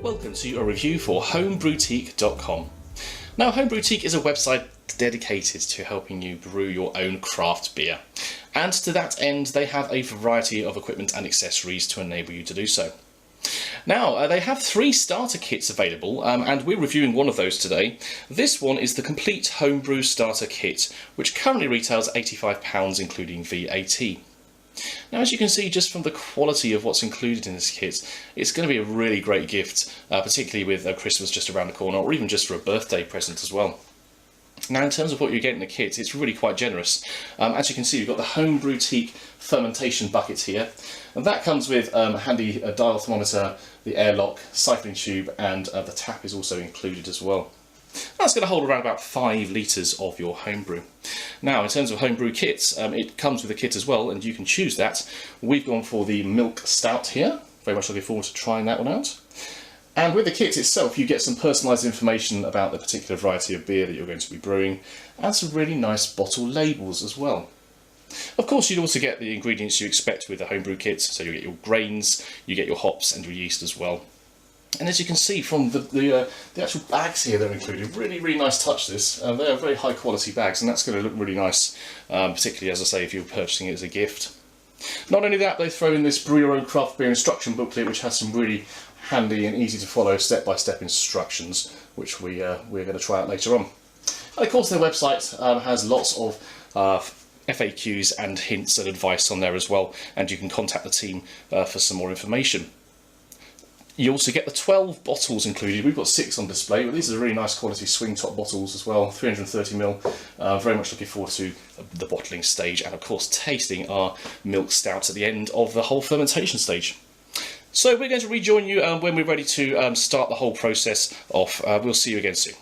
Welcome to a review for homebrewtique.com. Now, Homebrewtique is a website dedicated to helping you brew your own craft beer. And to that end, they have a variety of equipment and accessories to enable you to do so. Now, they have 3 starter kits available, and we're reviewing one of those today. This one is the complete homebrew starter kit, which currently retails £85 including VAT. Now, as you can see just from the quality of what's included in this kit, it's going to be a really great gift, particularly with Christmas just around the corner, or even just for a birthday present as well. Now, in terms of what you get in the kit, it's really quite generous. As you can see, you've got the Homebrewtique fermentation bucket here, and that comes with a handy dial thermometer, the airlock, siphoning tube, and the tap is also included as well. That's going to hold around about 5 litres of your homebrew. Now, in terms of homebrew kits, it comes with a kit as well, and you can choose that. We've gone for the milk stout here. Very much looking forward to trying that one out. And with the kit itself, you get some personalised information about the particular variety of beer that you're going to be brewing, and some really nice bottle labels as well. Of course, you'd also get the ingredients you expect with the homebrew kit, so you get your grains, you get your hops and your yeast as well. And as you can see from the actual bags here that are included, really nice touch this. They're very high quality bags, and that's going to look really nice, particularly, as I say, if you're purchasing it as a gift. Not only that, they throw in this Brew Your Own Craft Beer instruction booklet, which has some really handy and easy to follow step-by-step instructions, which we're going to try out later on. And of course, their website has lots of FAQs and hints and advice on there as well, and you can contact the team for some more information. You also get the 12 bottles included. We've got 6 on display, but these are really nice quality swing top bottles as well, 330ml. Very much looking forward to the bottling stage, and of course tasting our milk stout at the end of the whole fermentation stage. So we're going to rejoin you when we're ready to start the whole process off. We'll see you again soon.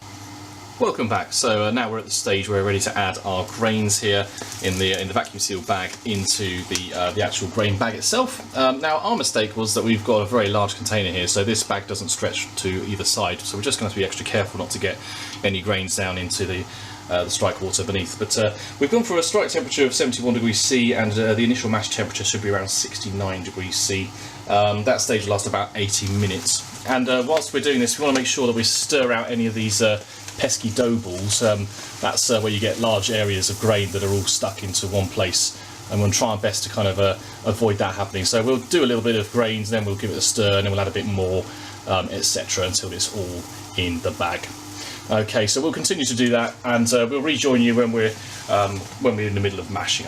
Welcome back. So now we're at the stage where we're ready to add our grains here in the vacuum sealed bag into the actual grain bag itself. Now, our mistake was that we've got a very large container here, so this bag doesn't stretch to either side. So we're just going to be extra careful not to get any grains down into the strike water beneath. But we've gone for a strike temperature of 71 degrees C, and the initial mash temperature should be around 69 degrees C. That stage will last about 80 minutes. And whilst we're doing this, we want to make sure that we stir out any of these pesky dough balls. That's where you get large areas of grain that are all stuck into one place, and we'll try our best to kind of avoid that happening. So we'll do a little bit of grains, then we'll give it a stir, and then we'll add a bit more, etc., until it's all in the bag. Okay, so we'll continue to do that, and we'll rejoin you when we're in the middle of mashing.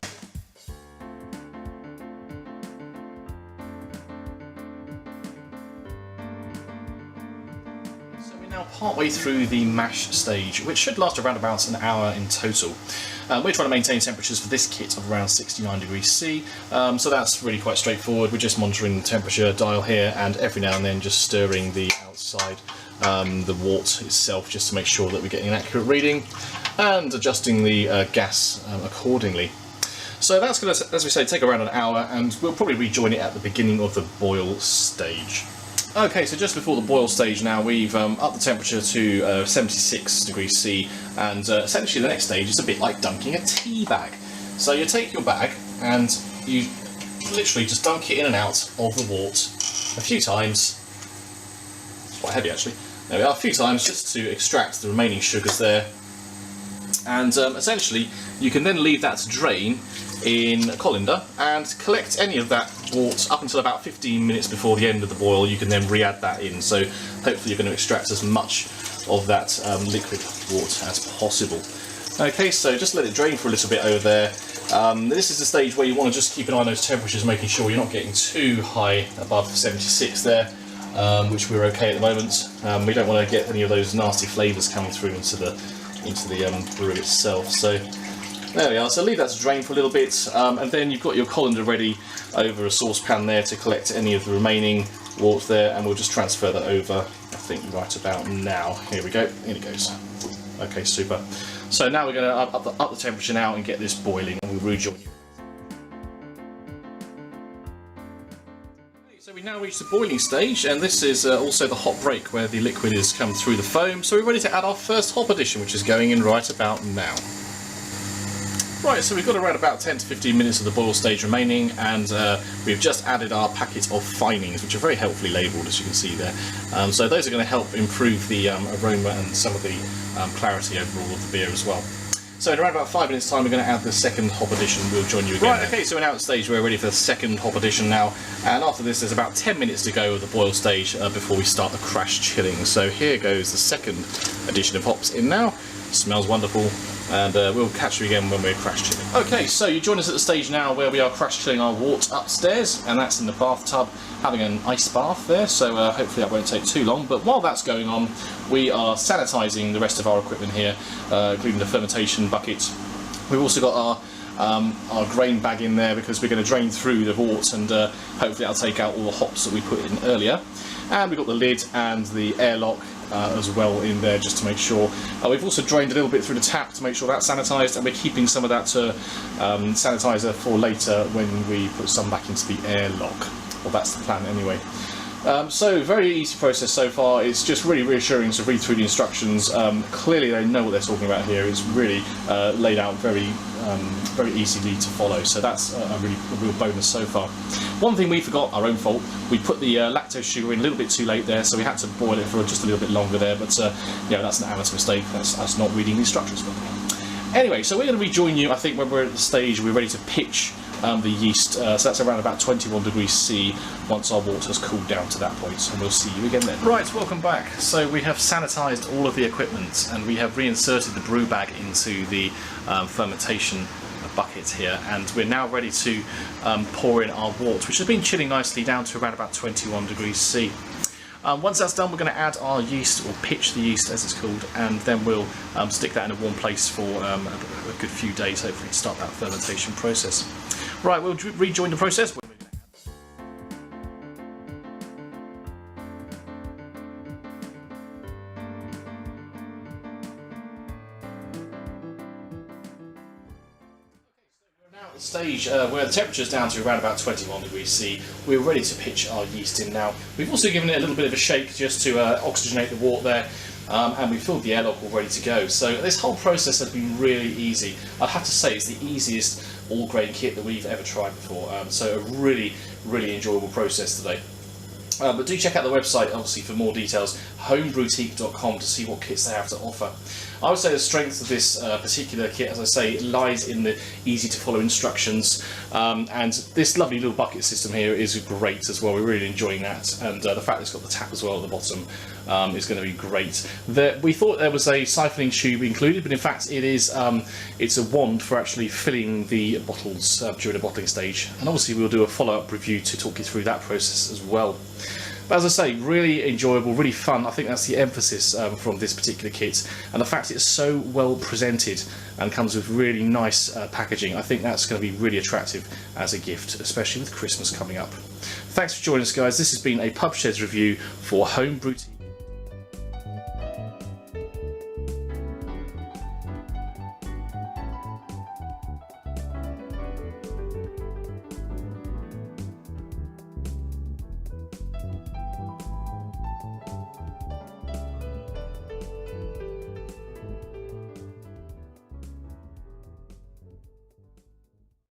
Partway through the mash stage, which should last around about an hour in total. We're trying to maintain temperatures for this kit of around 69 degrees C, so that's really quite straightforward. We're just monitoring the temperature dial here, and every now and then just stirring the outside, the wort itself, just to make sure that we're getting an accurate reading, and adjusting the gas accordingly. So that's going to, as we say, take around an hour, and we'll probably rejoin it at the beginning of the boil stage. Okay, so just before the boil stage now, we've upped the temperature to 76 degrees C, and essentially the next stage is a bit like dunking a tea bag. So you take your bag and you literally just dunk it in and out of the wort a few times. It's quite heavy actually. There we are, a few times, just to extract the remaining sugars there. And essentially you can then leave that to drain in a colander and collect any of that wort up until about 15 minutes before the end of the boil. You can then re-add that in, so hopefully you're going to extract as much of that liquid wort as possible. Okay, so just let it drain for a little bit over there. This is the stage where you want to just keep an eye on those temperatures, making sure you're not getting too high above 76 there, which we're okay at the moment. We don't want to get any of those nasty flavours coming through into the brew itself. So there we are, so leave that to drain for a little bit, and then you've got your colander ready over a saucepan there to collect any of the remaining wort there, and we'll just transfer that over, I think right about now. Here we go, in it goes. Okay, super. So now we're going to up the temperature now and get this boiling, and we'll rejoin you. So we now reach the boiling stage, and this is also the hop break where the liquid has come through the foam, so we're ready to add our first hop addition, which is going in right about now. Right, so we've got around about 10 to 15 minutes of the boil stage remaining, and we've just added our packet of finings, which are very helpfully labelled, as you can see there. So those are going to help improve the aroma and some of the clarity overall of the beer as well. So in around about 5 minutes time we're going to add the second hop addition. We'll join you again. Right, okay, so we're now at the stage where we're ready for the second hop addition now, and after this there's about 10 minutes to go of the boil stage before we start the crash chilling. So here goes the second addition of hops in now. Smells wonderful, and we'll catch you again when we're crash chilling. Okay, so you join us at the stage now where we are crash chilling our wort upstairs, and that's in the bathtub, having an ice bath there, so hopefully that won't take too long. But while that's going on, we are sanitising the rest of our equipment here, including the fermentation bucket. We've also got our grain bag in there because we're going to drain through the wort, and hopefully that'll take out all the hops that we put in earlier. And we've got the lid and the airlock as well in there, just to make sure. We've also drained a little bit through the tap to make sure that's sanitised, and we're keeping some of that sanitizer for later when we put some back into the airlock. Well, that's the plan anyway. So very easy process so far. It's just really reassuring to read through the instructions. Clearly they know what they're talking about here. It's really laid out very easily to follow, so that's a real bonus so far. One thing we forgot, our own fault, we put the lactose sugar in a little bit too late there, so we had to boil it for just a little bit longer there, but yeah, that's an amateur mistake. That's not reading the instructions properly. Anyway, so we're going to rejoin you, I think, when we're at the stage we're ready to pitch the yeast, so that's around about 21 degrees C once our water has cooled down to that point, and we'll see you again then. Right, welcome back. So we have sanitised all of the equipment, and we have reinserted the brew bag into the fermentation bucket here, and we're now ready to pour in our wort, which has been chilling nicely down to around about 21 degrees C. Once that's done, we're going to add our yeast, or pitch the yeast as it's called, and then we'll stick that in a warm place for a good few days, hopefully, to start that fermentation process. Right, we'll rejoin the process. Stage where the temperature's down to around about 21 degrees C, we're ready to pitch our yeast in now. We've also given it a little bit of a shake just to oxygenate the wort there, and we filled the airlock all ready to go. So this whole process has been really easy. I'd have to say it's the easiest all-grain kit that we've ever tried before, so a really enjoyable process today. But do check out the website, obviously, for more details, homebrewteak.com, to see what kits they have to offer. I would say the strength of this particular kit, as I say, lies in the easy-to-follow instructions, and this lovely little bucket system here is great as well. We're really enjoying that, and the fact that it's got the tap as well at the bottom is going to be great. We thought there was a siphoning tube included, but in fact it is. It's a wand for actually filling the bottles during the bottling stage, and obviously we'll do a follow-up review to talk you through that process as well. But as I say, really enjoyable, really fun. I think that's the emphasis from this particular kit, and the fact it's so well presented and comes with really nice packaging. I think that's going to be really attractive as a gift, especially with Christmas coming up. Thanks for joining us, guys. This has been a Pub Sheds review for Home Brew Teak.